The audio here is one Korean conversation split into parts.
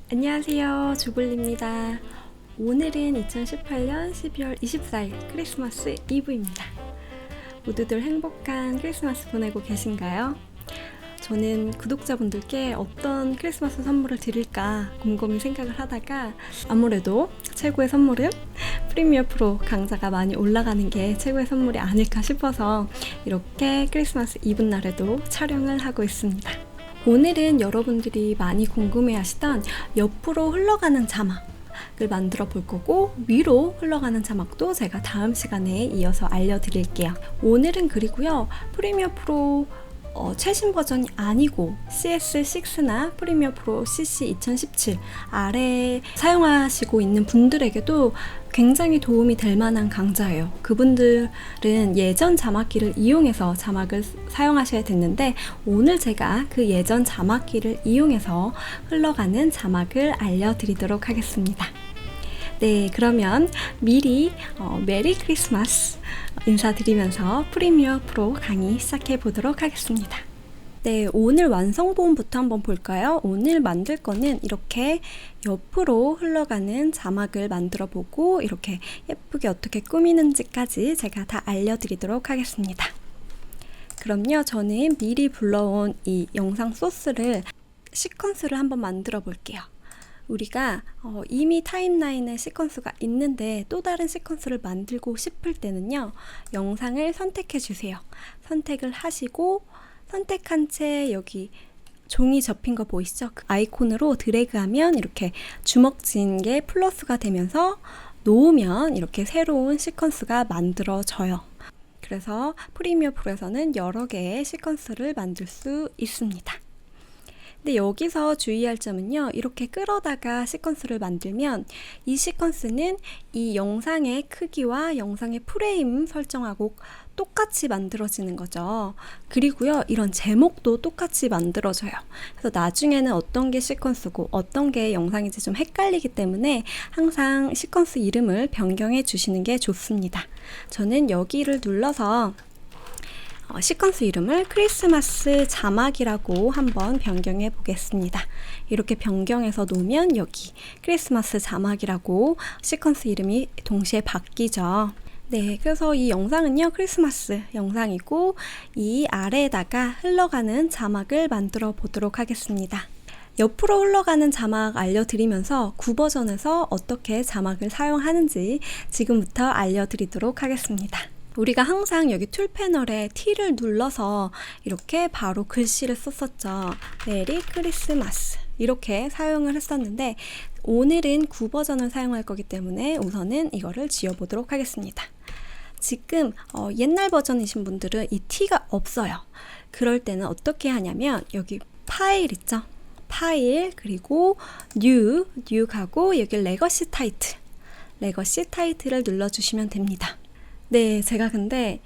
안녕하세요, 주블리입니다. 오늘은 2018년 12월 24일 크리스마스 이브입니다. 모두들 행복한 크리스마스 보내고 계신가요? 저는 구독자분들께 어떤 크리스마스 선물을 드릴까 곰곰이 생각을 하다가 아무래도 최고의 선물은 프리미어 프로 강좌가 많이 올라가는 게 최고의 선물이 아닐까 싶어서 이렇게 크리스마스 이브 날에도 촬영을 하고 있습니다. 오늘은 여러분들이 많이 궁금해하시던 옆으로 흘러가는 자막을 만들어 볼 거고, 위로 흘러가는 자막도 제가 다음 시간에 이어서 알려드릴게요. 오늘은 그리고요, 프리미어 프로 최신 버전이 아니고 CS6나 프리미어 프로 CC 2017 아래 사용하시고 있는 분들에게도 굉장히 도움이 될 만한 강좌예요. 그분들은 예전 자막기를 이용해서 자막을 사용하셔야 됐는데, 오늘 제가 그 예전 자막기를 이용해서 흘러가는 자막을 알려드리도록 하겠습니다. 네, 그러면 미리 메리 크리스마스 인사드리면서 프리미어 프로 강의 시작해 보도록 하겠습니다. 네, 오늘 완성본부터 한번 볼까요? 오늘 만들 거는 이렇게 옆으로 흘러가는 자막을 만들어 보고, 이렇게 예쁘게 어떻게 꾸미는지까지 제가 다 알려드리도록 하겠습니다. 그럼요, 저는 미리 불러온 이 영상 소스를 시퀀스를 한번 만들어 볼게요. 우리가 이미 타임라인에 시퀀스가 있는데 또 다른 시퀀스를 만들고 싶을 때는요, 영상을 선택해 주세요. 선택을 하시고 선택한 채 여기 종이 접힌 거 보이시죠? 그 아이콘으로 드래그하면 이렇게 주먹진 게 플러스가 되면서 놓으면 이렇게 새로운 시퀀스가 만들어져요. 그래서 프리미어 프로에서는 여러 개의 시퀀스를 만들 수 있습니다. 근데 여기서 주의할 점은요, 이렇게 끌어다가 시퀀스를 만들면 이 시퀀스는 이 영상의 크기와 영상의 프레임 설정하고 똑같이 만들어지는 거죠. 그리고요, 이런 제목도 똑같이 만들어져요. 그래서 나중에는 어떤 게 시퀀스고 어떤 게 영상인지 좀 헷갈리기 때문에 항상 시퀀스 이름을 변경해 주시는 게 좋습니다. 저는 여기를 눌러서 시퀀스 이름을 크리스마스 자막이라고 한번 변경해 보겠습니다. 이렇게 변경해서 놓으면 여기 크리스마스 자막이라고 시퀀스 이름이 동시에 바뀌죠. 네, 그래서 이 영상은요, 크리스마스 영상이고, 이 아래에다가 흘러가는 자막을 만들어 보도록 하겠습니다. 옆으로 흘러가는 자막 알려드리면서 9버전에서 어떻게 자막을 사용하는지 지금부터 알려드리도록 하겠습니다. 우리가 항상 여기 툴 패널에 T를 눌러서 이렇게 바로 글씨를 썼었죠. 메리 크리스마스 이렇게 사용을 했었는데, 오늘은 9버전을 사용할 거기 때문에 우선은 이거를 지워보도록 하겠습니다. 지금 옛날 버전이신 분들은 이 T가 없어요. 그럴 때는 어떻게 하냐면 여기 파일 있죠? 파일, 그리고 뉴 가고 여기 레거시 타이틀을 눌러주시면 됩니다. 네, 제가 근데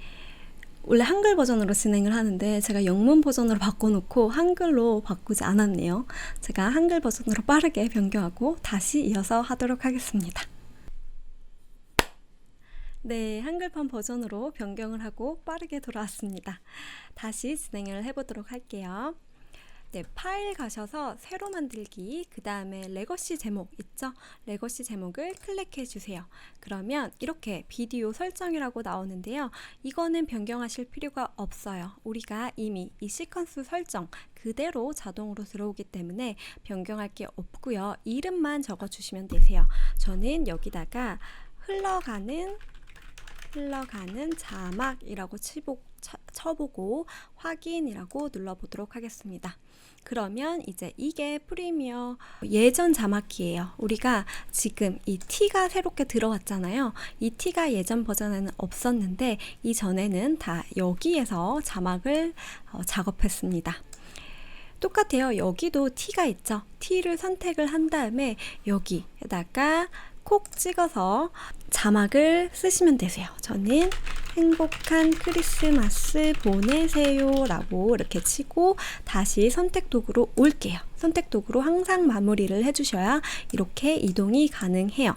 원래 한글 버전으로 진행을 하는데 제가 영문 버전으로 바꿔놓고 한글로 바꾸지 않았네요. 제가 한글 버전으로 빠르게 변경하고 다시 이어서 하도록 하겠습니다. 네, 한글판 버전으로 변경을 하고 빠르게 돌아왔습니다. 다시 진행을 해보도록 할게요. 네, 파일 가셔서 새로 만들기, 그 다음에 레거시 제목 있죠? 레거시 제목을 클릭해 주세요. 그러면 이렇게 비디오 설정이라고 나오는데요. 이거는 변경하실 필요가 없어요. 우리가 이미 이 시퀀스 설정 그대로 자동으로 들어오기 때문에 변경할 게 없고요. 이름만 적어 주시면 되세요. 저는 여기다가 흘러가는 자막이라고 쳐보고 확인이라고 눌러보도록 하겠습니다. 그러면 이제 이게 프리미어 예전 자막키예요. 우리가 지금 이 T가 새롭게 들어왔잖아요. 이 T가 예전 버전에는 없었는데 이전에는 다 여기에서 자막을 작업했습니다. 똑같아요. 여기도 T가 있죠. T를 선택을 한 다음에 여기에다가 콕 찍어서 자막을 쓰시면 되세요. 저는 행복한 크리스마스 보내세요 라고 이렇게 치고 다시 선택 도구로 올게요. 선택 도구로 항상 마무리를 해주셔야 이렇게 이동이 가능해요.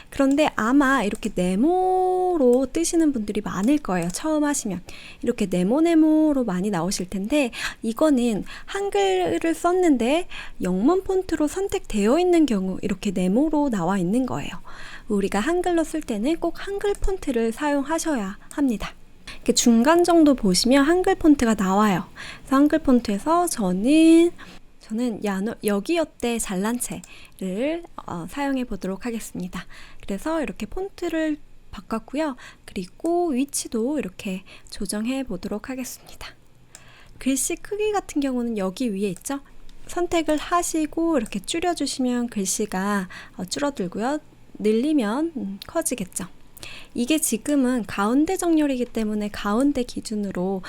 그런데 아마 이렇게 네모로 뜨시는 분들이 많을 거예요. 처음 하시면 이렇게 네모로 많이 나오실 텐데, 이거는 한글을 썼는데 영문 폰트로 선택되어 있는 경우 이렇게 네모로 나와 있는 거예요. 우리가 한글로 쓸 때는 꼭 한글 폰트를 사용하셔야 합니다. 이렇게 중간 정도 보시면 한글 폰트가 나와요. 그래서 한글 폰트에서 저는 여기어때 잘난 채를 사용해 보도록 하겠습니다. 그래서 이렇게 폰트를 바꿨고요. 그리고 위치도 이렇게 조정해 보도록 하겠습니다. 글씨 크기 같은 경우는 여기 위에 있죠? 선택을 하시고 이렇게 줄여주시면 글씨가 줄어들고요. 늘리면 커지겠죠. 이게 지금은 가운데 정렬이기 때문에 가운데 기준으로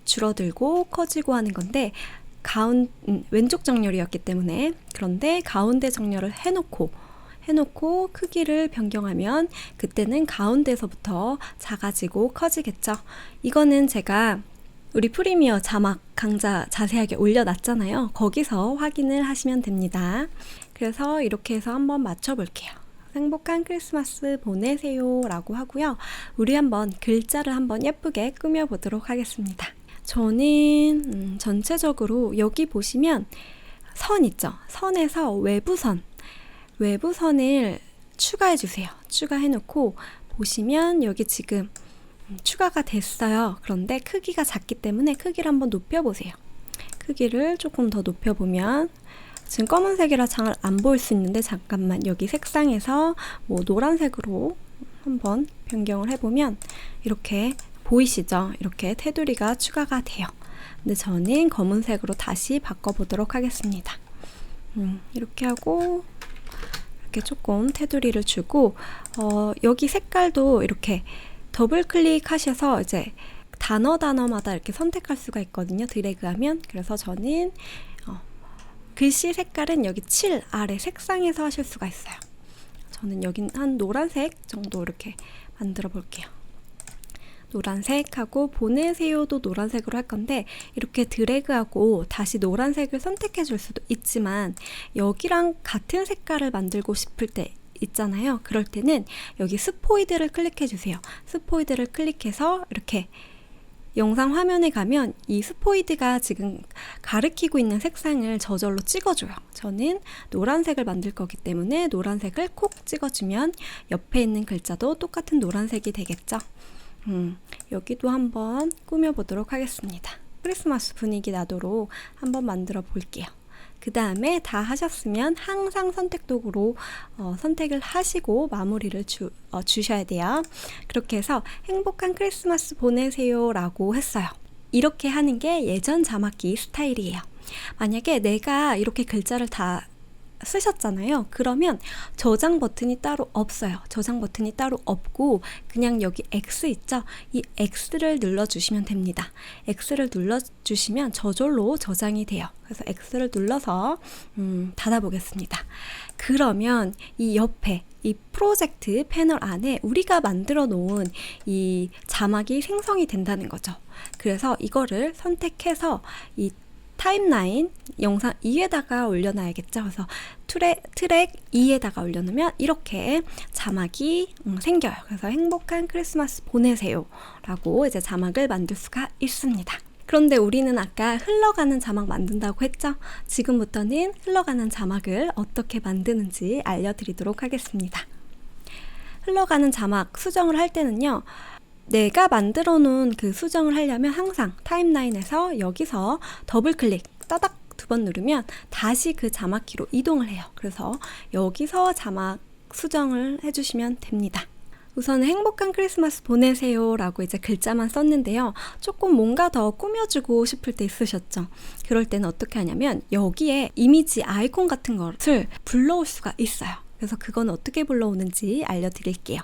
줄어들고 커지고 하는 건데, 왼쪽 정렬이었기 때문에. 그런데 가운데 정렬을 해놓고 크기를 변경하면 그때는 가운데서부터 작아지고 커지겠죠. 이거는 제가 우리 프리미어 자막 강좌 자세하게 올려놨잖아요. 거기서 확인을 하시면 됩니다. 그래서 이렇게 해서 한번 맞춰볼게요. 행복한 크리스마스 보내세요 라고 하고요. 우리 한번 글자를 한번 예쁘게 꾸며보도록 하겠습니다. 저는 전체적으로 여기 보시면 선 있죠? 선에서 외부선을 추가해 주세요. 추가해 놓고 보시면 여기 지금 추가가 됐어요. 그런데 크기가 작기 때문에 크기를 한번 높여보세요. 크기를 조금 더 높여보면 지금 검은색이라 잘 안 보일 수 있는데, 잠깐만 여기 색상에서 노란색으로 한번 변경을 해보면 이렇게 보이시죠? 이렇게 테두리가 추가가 돼요. 근데 저는 검은색으로 다시 바꿔보도록 하겠습니다. 이렇게 하고 이렇게 조금 테두리를 주고 여기 색깔도 이렇게 더블 클릭하셔서 이제 단어마다 이렇게 선택할 수가 있거든요. 드래그하면. 그래서 저는 글씨 색깔은 여기 7 아래 색상에서 하실 수가 있어요. 저는 여긴 한 노란색 정도 이렇게 만들어 볼게요. 노란색하고 보내세요도 노란색으로 할 건데, 이렇게 드래그하고 다시 노란색을 선택해 줄 수도 있지만 여기랑 같은 색깔을 만들고 싶을 때 있잖아요. 그럴 때는 여기 스포이드를 클릭해 주세요. 스포이드를 클릭해서 이렇게 영상 화면에 가면 이 스포이드가 지금 가리키고 있는 색상을 저절로 찍어줘요. 저는 노란색을 만들 거기 때문에 노란색을 콕 찍어주면 옆에 있는 글자도 똑같은 노란색이 되겠죠. 여기도 한번 꾸며보도록 하겠습니다. 크리스마스 분위기 나도록 한번 만들어 볼게요. 그 다음에 다 하셨으면 항상 선택 도구로 선택을 하시고 마무리를 주셔야 돼요. 그렇게 해서 행복한 크리스마스 보내세요 라고 했어요. 이렇게 하는 게 예전 자막기 스타일이에요. 만약에 내가 이렇게 글자를 다 쓰셨잖아요. 그러면 저장 버튼이 따로 없어요. 저장 버튼이 따로 없고 그냥 여기 X 있죠? 이 X를 눌러주시면 됩니다. X를 눌러주시면 저절로 저장이 돼요. 그래서 X를 눌러서 닫아보겠습니다. 그러면 이 옆에 이 프로젝트 패널 안에 우리가 만들어 놓은 이 자막이 생성이 된다는 거죠. 그래서 이거를 선택해서 이 타임라인 영상 2에다가 올려놔야겠죠. 그래서 트랙 2에다가 올려놓으면 이렇게 자막이 생겨요. 그래서 행복한 크리스마스 보내세요 라고 이제 자막을 만들 수가 있습니다. 그런데 우리는 아까 흘러가는 자막 만든다고 했죠? 지금부터는 흘러가는 자막을 어떻게 만드는지 알려드리도록 하겠습니다. 흘러가는 자막 수정을 할 때는요, 내가 만들어 놓은 그 수정을 하려면 항상 타임라인에서 여기서 더블 클릭 따닥 2번 누르면 다시 그 자막키로 이동을 해요. 그래서 여기서 자막 수정을 해주시면 됩니다. 우선 행복한 크리스마스 보내세요 라고 이제 글자만 썼는데요. 조금 뭔가 더 꾸며주고 싶을 때 있으셨죠? 그럴 때는 어떻게 하냐면 여기에 이미지 아이콘 같은 것을 불러올 수가 있어요. 그래서 그건 어떻게 불러오는지 알려드릴게요.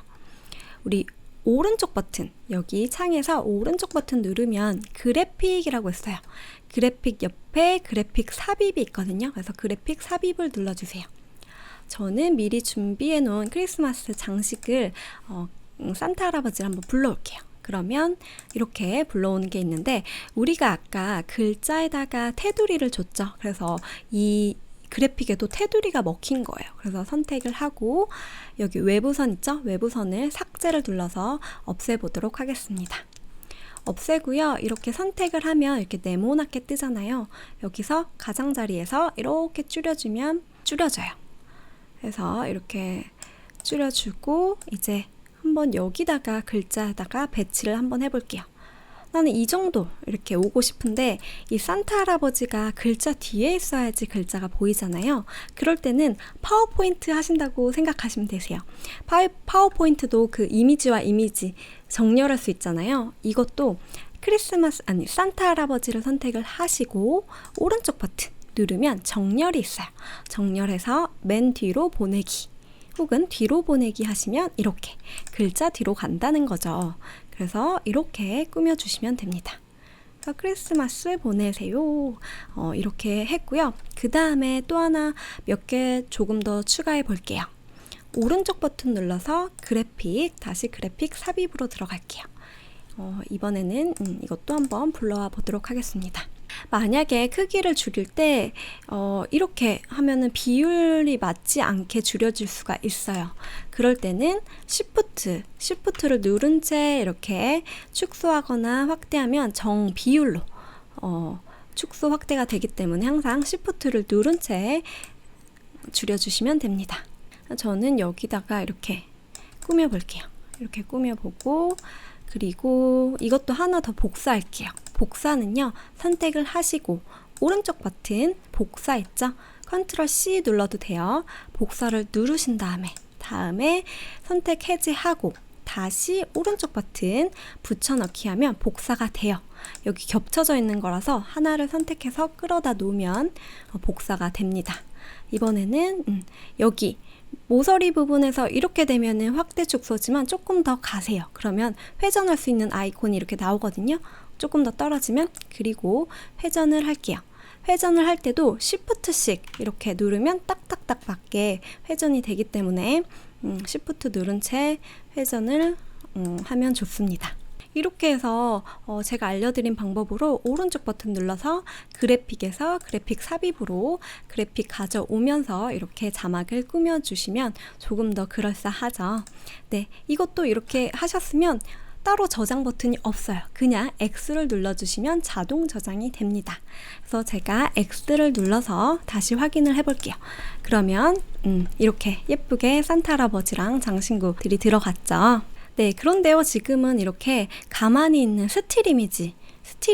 우리 오른쪽 버튼, 여기 창에서 오른쪽 버튼 누르면 그래픽이라고 있어요. 그래픽 옆에 그래픽 삽입이 있거든요. 그래서 그래픽 삽입을 눌러주세요. 저는 미리 준비해 놓은 크리스마스 장식을 산타 할아버지를 한번 불러올게요. 그러면 이렇게 불러오는 게 있는데, 우리가 아까 글자에다가 테두리를 줬죠. 그래서 이 그래픽에도 테두리가 먹힌 거예요. 그래서 선택을 하고 여기 외부선 있죠? 외부선을 삭제를 눌러서 없애보도록 하겠습니다. 없애고요. 이렇게 선택을 하면 이렇게 네모나게 뜨잖아요. 여기서 가장자리에서 이렇게 줄여주면 줄여져요. 그래서 이렇게 줄여주고 이제 한번 여기다가 글자에다가 배치를 한번 해볼게요. 나는 이 정도 이렇게 오고 싶은데 이 산타 할아버지가 글자 뒤에 있어야지 글자가 보이잖아요. 그럴 때는 파워포인트 하신다고 생각하시면 되세요. 파워포인트도 그 이미지와 이미지 정렬할 수 있잖아요. 이것도 산타 할아버지를 선택을 하시고 오른쪽 버튼 누르면 정렬이 있어요. 정렬해서 맨 뒤로 보내기 혹은 뒤로 보내기 하시면 이렇게 글자 뒤로 간다는 거죠. 그래서 이렇게 꾸며주시면 됩니다. 그래서 크리스마스 보내세요. 이렇게 했고요. 그 다음에 또 하나 몇 개 조금 더 추가해 볼게요. 오른쪽 버튼 눌러서 다시 그래픽 삽입으로 들어갈게요. 이번에는 이것도 한번 불러와 보도록 하겠습니다. 만약에 크기를 줄일 때 이렇게 하면은 비율이 맞지 않게 줄여질 수가 있어요. 그럴 때는 Shift를 누른 채 이렇게 축소하거나 확대하면 정 비율로 축소 확대가 되기 때문에 항상 Shift를 누른 채 줄여주시면 됩니다. 저는 여기다가 이렇게 꾸며볼게요. 이렇게 꾸며보고 그리고 이것도 하나 더 복사할게요. 복사는요, 선택을 하시고 오른쪽 버튼 복사 있죠? Ctrl C 눌러도 돼요. 복사를 누르신 다음에 선택 해제하고 다시 오른쪽 버튼 붙여넣기 하면 복사가 돼요. 여기 겹쳐져 있는 거라서 하나를 선택해서 끌어다 놓으면 복사가 됩니다. 이번에는 여기 모서리 부분에서 이렇게 되면은 확대 축소지만 조금 더 가세요. 그러면 회전할 수 있는 아이콘이 이렇게 나오거든요. 조금 더 떨어지면 그리고 회전을 할게요. 회전을 할 때도 Shift씩 이렇게 누르면 딱딱딱 맞게 회전이 되기 때문에 Shift 누른 채 회전을 하면 좋습니다. 이렇게 해서 제가 알려드린 방법으로 오른쪽 버튼 눌러서 그래픽에서 그래픽 삽입으로 그래픽 가져오면서 이렇게 자막을 꾸며주시면 조금 더 그럴싸하죠. 네, 이것도 이렇게 하셨으면 따로 저장 버튼이 없어요. 그냥 X를 눌러주시면 자동 저장이 됩니다. 그래서 제가 X를 눌러서 다시 확인을 해볼게요. 그러면 이렇게 예쁘게 산타 할아버지랑 장신구들이 들어갔죠. 네, 그런데요, 지금은 이렇게 가만히 있는 스틸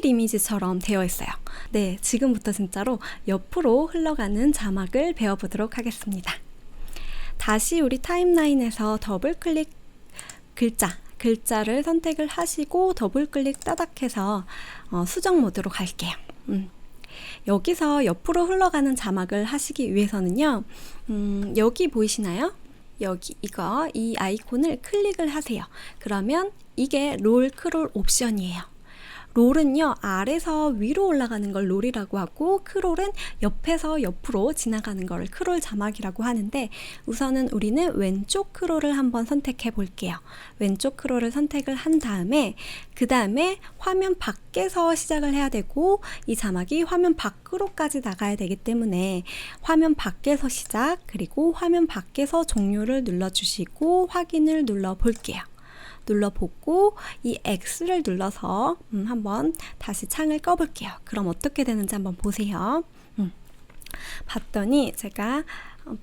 이미지처럼 되어 있어요. 네, 지금부터 진짜로 옆으로 흘러가는 자막을 배워보도록 하겠습니다. 다시 우리 타임라인에서 더블클릭 글자를 선택을 하시고 더블클릭 따닥해서 수정 모드로 갈게요. 여기서 옆으로 흘러가는 자막을 하시기 위해서는요, 여기 보이시나요? 여기 이 아이콘을 클릭을 하세요. 그러면 이게 롤 크롤 옵션이에요. 롤은요, 아래서 위로 올라가는 걸 롤이라고 하고 크롤은 옆에서 옆으로 지나가는 걸 크롤 자막이라고 하는데, 우선은 우리는 왼쪽 크롤을 한번 선택해 볼게요. 왼쪽 크롤을 선택을 한 다음에 그 다음에 화면 밖에서 시작을 해야 되고 이 자막이 화면 밖으로까지 나가야 되기 때문에 화면 밖에서 시작, 그리고 화면 밖에서 종료를 눌러주시고 확인을 눌러 볼게요. 눌러보고 이 X를 눌러서 한번 다시 창을 꺼볼게요. 그럼 어떻게 되는지 한번 보세요. 봤더니 제가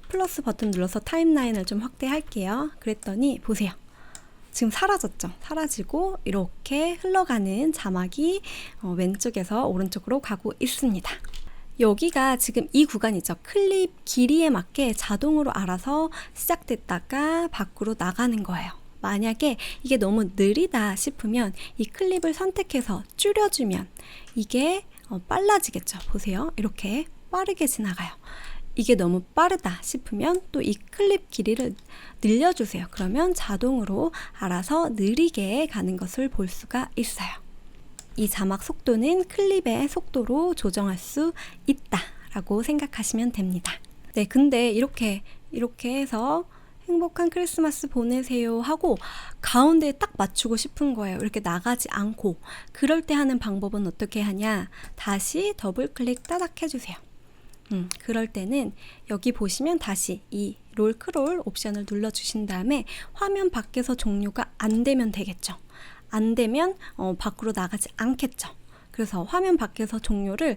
플러스 버튼 눌러서 타임라인을 좀 확대할게요. 그랬더니 보세요. 지금 사라졌죠? 사라지고 이렇게 흘러가는 자막이 왼쪽에서 오른쪽으로 가고 있습니다. 여기가 지금 이 구간이죠. 클립 길이에 맞게 자동으로 알아서 시작됐다가 밖으로 나가는 거예요. 만약에 이게 너무 느리다 싶으면 이 클립을 선택해서 줄여주면 이게 빨라지겠죠. 보세요. 이렇게 빠르게 지나가요. 이게 너무 빠르다 싶으면 또 이 클립 길이를 늘려주세요. 그러면 자동으로 알아서 느리게 가는 것을 볼 수가 있어요. 이 자막 속도는 클립의 속도로 조정할 수 있다라고 생각하시면 됩니다. 네, 근데 이렇게 해서 행복한 크리스마스 보내세요 하고 가운데에 딱 맞추고 싶은 거예요. 이렇게 나가지 않고. 그럴 때 하는 방법은 어떻게 하냐? 다시 더블 클릭 따닥 해주세요. 그럴 때는 여기 보시면 다시 이 롤크롤 옵션을 눌러주신 다음에 화면 밖에서 종료가 안 되면 되겠죠. 안 되면 밖으로 나가지 않겠죠. 그래서 화면 밖에서 종료를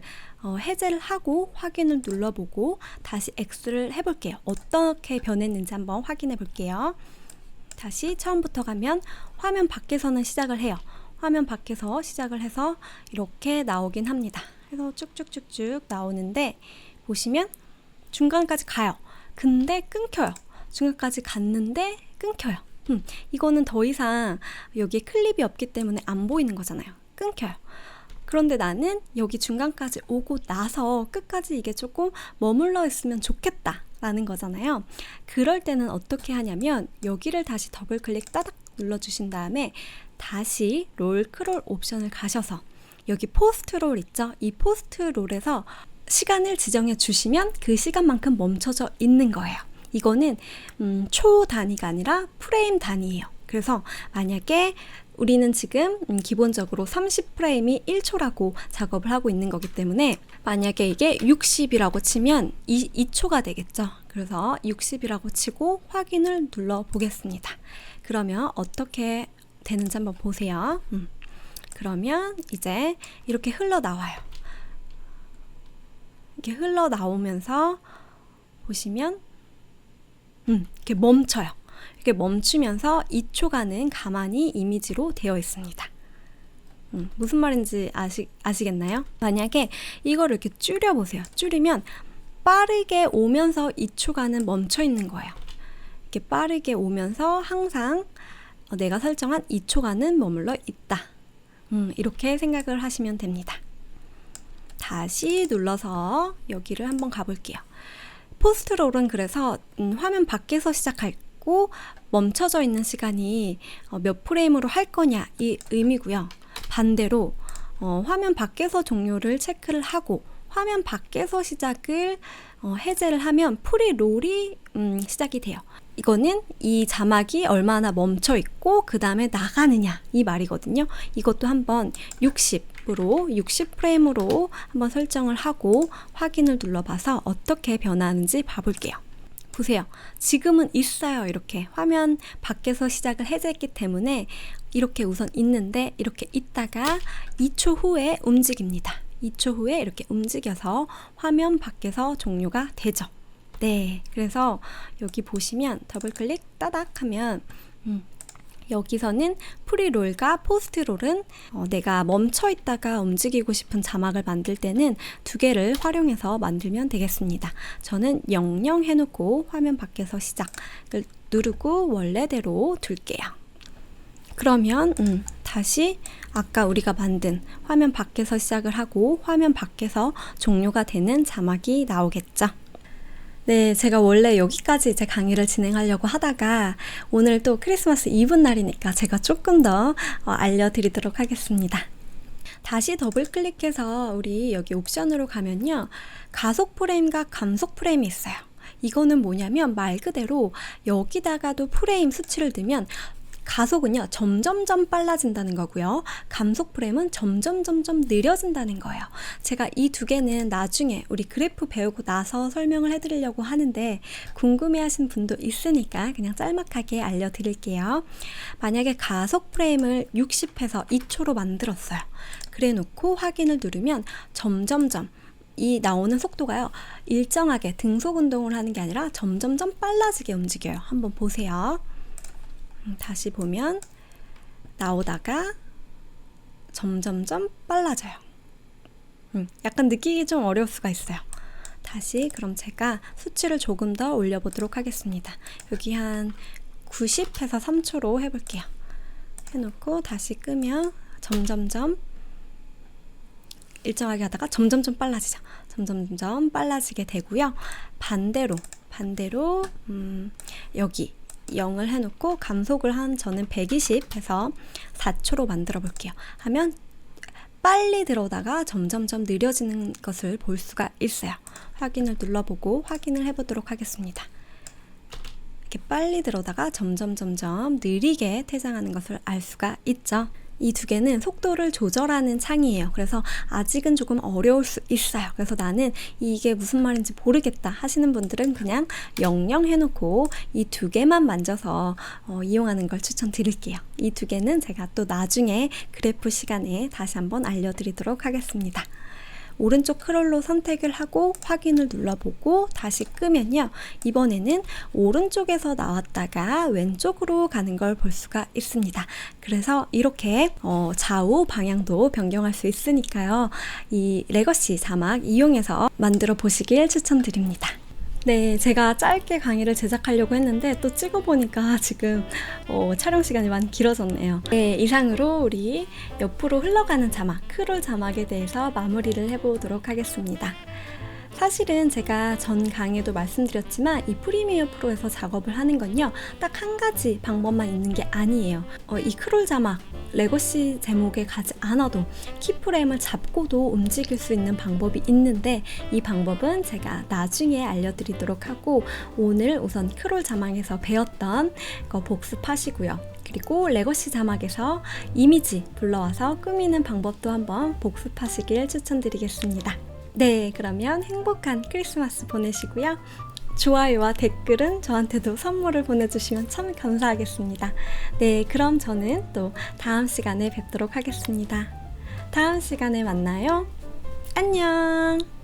해제를 하고 확인을 눌러보고 다시 X를 해볼게요. 어떻게 변했는지 한번 확인해 볼게요. 다시 처음부터 가면 화면 밖에서는 시작을 해요. 화면 밖에서 시작을 해서 이렇게 나오긴 합니다. 그래서 쭉쭉쭉쭉 나오는데 보시면 중간까지 가요. 근데 끊겨요. 중간까지 갔는데 끊겨요. 이거는 더 이상 여기에 클립이 없기 때문에 안 보이는 거잖아요. 끊겨요. 그런데 나는 여기 중간까지 오고 나서 끝까지 이게 조금 머물러 있으면 좋겠다 라는 거잖아요. 그럴 때는 어떻게 하냐면 여기를 다시 더블 클릭 따닥 눌러주신 다음에 다시 롤 크롤 옵션을 가셔서 여기 포스트 롤 있죠? 이 포스트 롤에서 시간을 지정해 주시면 그 시간만큼 멈춰져 있는 거예요. 이거는 초 단위가 아니라 프레임 단위예요. 그래서 만약에 우리는 지금 기본적으로 30프레임이 1초라고 작업을 하고 있는 거기 때문에 만약에 이게 60이라고 치면 2초가 되겠죠. 그래서 60이라고 치고 확인을 눌러 보겠습니다. 그러면 어떻게 되는지 한번 보세요. 그러면 이제 이렇게 흘러나와요. 이렇게 흘러나오면서 보시면 이렇게 멈춰요. 이렇게 멈추면서 2초간은 가만히 이미지로 되어 있습니다. 무슨 말인지 아시겠나요? 만약에 이거를 이렇게 줄여보세요. 줄이면 빠르게 오면서 2초간은 멈춰 있는 거예요. 이렇게 빠르게 오면서 항상 내가 설정한 2초간은 머물러 있다. 이렇게 생각을 하시면 됩니다. 다시 눌러서 여기를 한번 가볼게요. 포스트 롤은 그래서 화면 밖에서 시작하고 멈춰져 있는 시간이 몇 프레임으로 할 거냐 이 의미고요. 반대로 화면 밖에서 종료를 체크를 하고 화면 밖에서 시작을 해제를 하면 프리 롤이 시작이 돼요. 이거는 이 자막이 얼마나 멈춰 있고 그 다음에 나가느냐 이 말이거든요. 이것도 한번 60프레임으로 한번 설정을 하고 확인을 눌러봐서 어떻게 변하는지 봐볼게요. 보세요. 지금은 있어요. 이렇게 화면 밖에서 시작을 해제했기 때문에 이렇게 우선 있는데 이렇게 있다가 2초 후에 움직입니다. 2초 후에 이렇게 움직여서 화면 밖에서 종료가 되죠. 네, 그래서 여기 보시면 더블 클릭 따닥 하면 여기서는 프리롤과 포스트롤은 내가 멈춰 있다가 움직이고 싶은 자막을 만들 때는 두 개를 활용해서 만들면 되겠습니다. 저는 00 해놓고 화면 밖에서 시작을 누르고 원래대로 둘게요. 그러면 다시 아까 우리가 만든 화면 밖에서 시작을 하고 화면 밖에서 종료가 되는 자막이 나오겠죠. 네, 제가 원래 여기까지 이제 강의를 진행하려고 하다가 오늘 또 크리스마스 이브 날이니까 제가 조금 더 알려드리도록 하겠습니다. 다시 더블 클릭해서 우리 여기 옵션으로 가면요. 가속 프레임과 감속 프레임이 있어요. 이거는 뭐냐면 말 그대로 여기다가도 프레임 수치를 두면 가속은요 점점점 빨라진다는 거고요. 감속 프레임은 점점점 느려진다는 거예요. 제가 이 두 개는 나중에 우리 그래프 배우고 나서 설명을 해드리려고 하는데 궁금해하신 분도 있으니까 그냥 짤막하게 알려드릴게요. 만약에 가속 프레임을 60해서 2초로 만들었어요. 그래 놓고 확인을 누르면 점점점 이 나오는 속도가요 일정하게 등속 운동을 하는 게 아니라 점점점 빨라지게 움직여요. 한번 보세요. 다시 보면 나오다가 점점점 빨라져요. 약간 느끼기 좀 어려울 수가 있어요. 다시 그럼 제가 수치를 조금 더 올려보도록 하겠습니다. 여기 한 90해서 3초로 해볼게요. 해놓고 다시 끄면 점점점 일정하게 하다가 점점점 빨라지죠. 점점점 빨라지게 되고요. 반대로 여기 0을 해놓고 감속을 한 저는 120 해서 4초로 만들어 볼게요. 하면 빨리 들어오다가 점점점 느려지는 것을 볼 수가 있어요. 확인을 눌러보고 확인을 해보도록 하겠습니다. 이렇게 빨리 들어오다가 점점 느리게 퇴장하는 것을 알 수가 있죠. 이 두 개는 속도를 조절하는 창이에요. 그래서 아직은 조금 어려울 수 있어요. 그래서 나는 이게 무슨 말인지 모르겠다 하시는 분들은 그냥 00 해놓고 이 두 개만 만져서 이용하는 걸 추천드릴게요. 이 두 개는 제가 또 나중에 그래프 시간에 다시 한번 알려드리도록 하겠습니다. 오른쪽 크롤로 선택을 하고 확인을 눌러보고 다시 끄면요. 이번에는 오른쪽에서 나왔다가 왼쪽으로 가는 걸 볼 수가 있습니다. 그래서 이렇게 좌우 방향도 변경할 수 있으니까요. 이 레거시 자막 이용해서 만들어 보시길 추천드립니다. 네, 제가 짧게 강의를 제작하려고 했는데 또 찍어보니까 지금 촬영 시간이 많이 길어졌네요. 네, 이상으로 우리 옆으로 흘러가는 자막, 크롤 자막에 대해서 마무리를 해보도록 하겠습니다. 사실은 제가 전 강의에도 말씀드렸지만 이 프리미어 프로에서 작업을 하는 건요, 딱 한 가지 방법만 있는 게 아니에요. 이 크롤 자막 레거시 제목에 가지 않아도 키프레임을 잡고도 움직일 수 있는 방법이 있는데, 이 방법은 제가 나중에 알려드리도록 하고, 오늘 우선 크롤 자막에서 배웠던 거 복습하시고요. 그리고 레거시 자막에서 이미지 불러와서 꾸미는 방법도 한번 복습하시길 추천드리겠습니다. 네, 그러면 행복한 크리스마스 보내시고요. 좋아요와 댓글은 저한테도 선물을 보내주시면 참 감사하겠습니다. 네, 그럼 저는 또 다음 시간에 뵙도록 하겠습니다. 다음 시간에 만나요. 안녕!